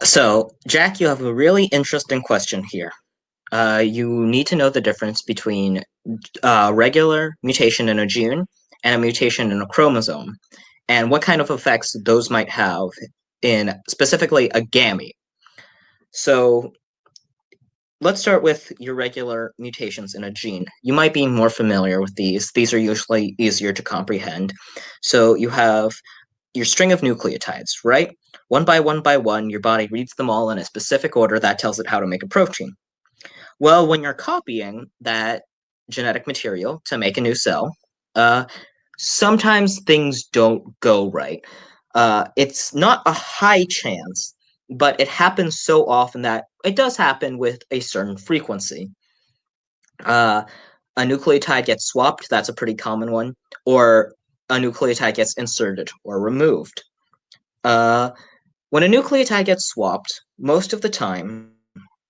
So, Jack, you have a really interesting question here. You need to know the difference between a regular mutation in a gene and a mutation in a chromosome, and what kind of effects those might have in specifically a gamete. So, let's start with your regular mutations in a gene. You might be more familiar with these. These are usually easier to comprehend. So, you have your string of nucleotides, right? One by one, your body reads them all in a specific order that tells it how to make a protein. Well, when you're copying that genetic material to make a new cell, uh, sometimes things don't go right. It's not a high chance, but it happens so often that it does happen with a certain frequency. Uh, a nucleotide gets swapped, that's a pretty common one, or a nucleotide gets inserted or removed. Uh, when a nucleotide gets swapped, most of the time,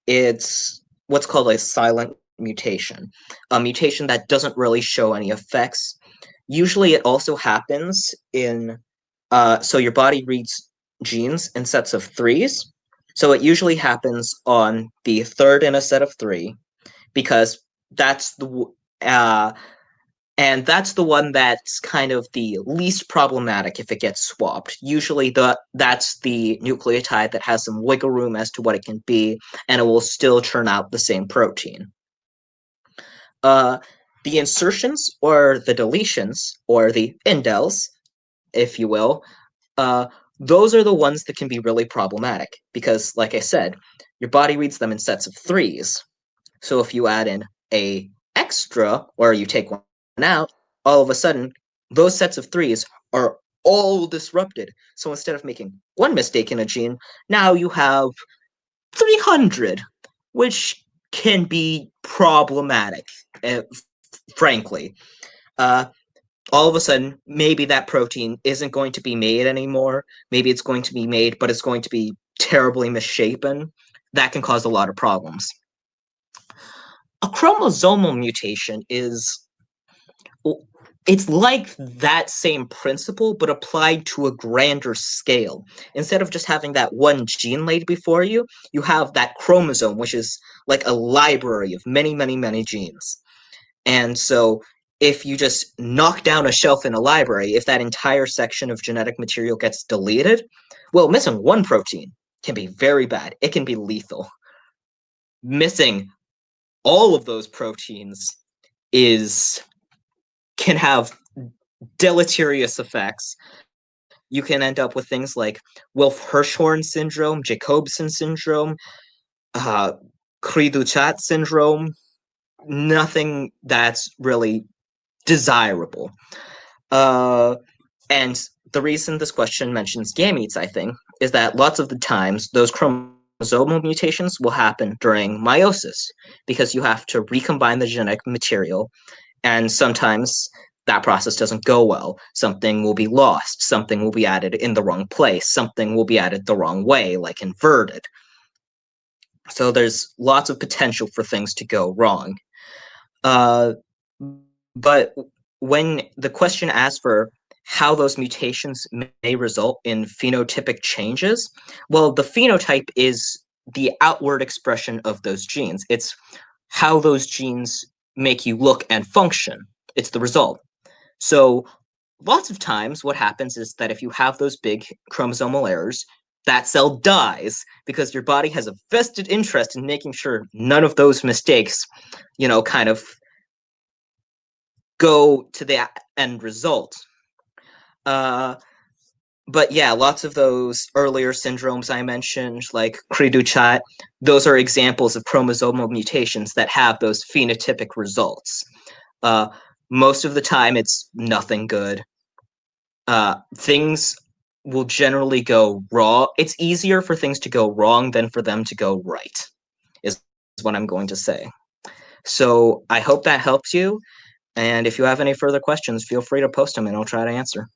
it's what's called a silent mutation, a mutation that doesn't really show any effects. Usually, it also happens so your body reads genes in sets of threes. So it usually happens on the third in a set of three because that's uh, that's the one that's kind of the least problematic if it gets swapped. Usually that's the nucleotide that has some wiggle room as to what it can be, and it will still churn out the same protein. Uh, the insertions or the deletions or the indels, if you will, uh, those are the ones that can be really problematic because, like I said, your body reads them in sets of threes. So if you add in a extra or you take one out, all of a sudden those sets of threes are all disrupted. So instead of making one mistake in a gene, now you have 300, which can be problematic, frankly. Uh, all of a sudden, maybe that protein isn't going to be made anymore. Maybe it's going to be made, but it's going to be terribly misshapen. That can cause a lot of problems. A chromosomal mutation it's like that same principle but applied to a grander scale. Instead of just having that one gene laid before you, you have that chromosome, which is like a library of many genes. And so if you just knock down a shelf in a library, if that entire section of genetic material gets deleted, well, missing one protein can be very bad. It can be lethal. Missing all of those proteins is can have deleterious effects. You can end up with things like Wilf-Hirschhorn syndrome, Jacobson syndrome, uh, Cri-du-Chat syndrome. Nothing that's really desirable. And the reason this question mentions gametes, I think, is that lots of the times those chromosomal mutations will happen during meiosis because you have to recombine the genetic material, and sometimes that process doesn't go well. Something will be lost, something will be added in the wrong place, something will be added the wrong way, like inverted. So there's lots of potential for things to go wrong. But when the question asks for how those mutations may result in phenotypic changes, well, the phenotype is the outward expression of those genes. It's how those genes make you look and function. It's the result. So lots of times what happens is that if you have those big chromosomal errors, that cell dies because your body has a vested interest in making sure none of those mistakes, kind of go to the end result. But yeah, lots of those earlier syndromes I mentioned, like Cri-du-Chat, those are examples of chromosomal mutations that have those phenotypic results. Most of the time, it's nothing good. Things will generally go wrong. It's easier for things to go wrong than for them to go right, is what I'm going to say. So I hope that helps you. And if you have any further questions, feel free to post them and I'll try to answer.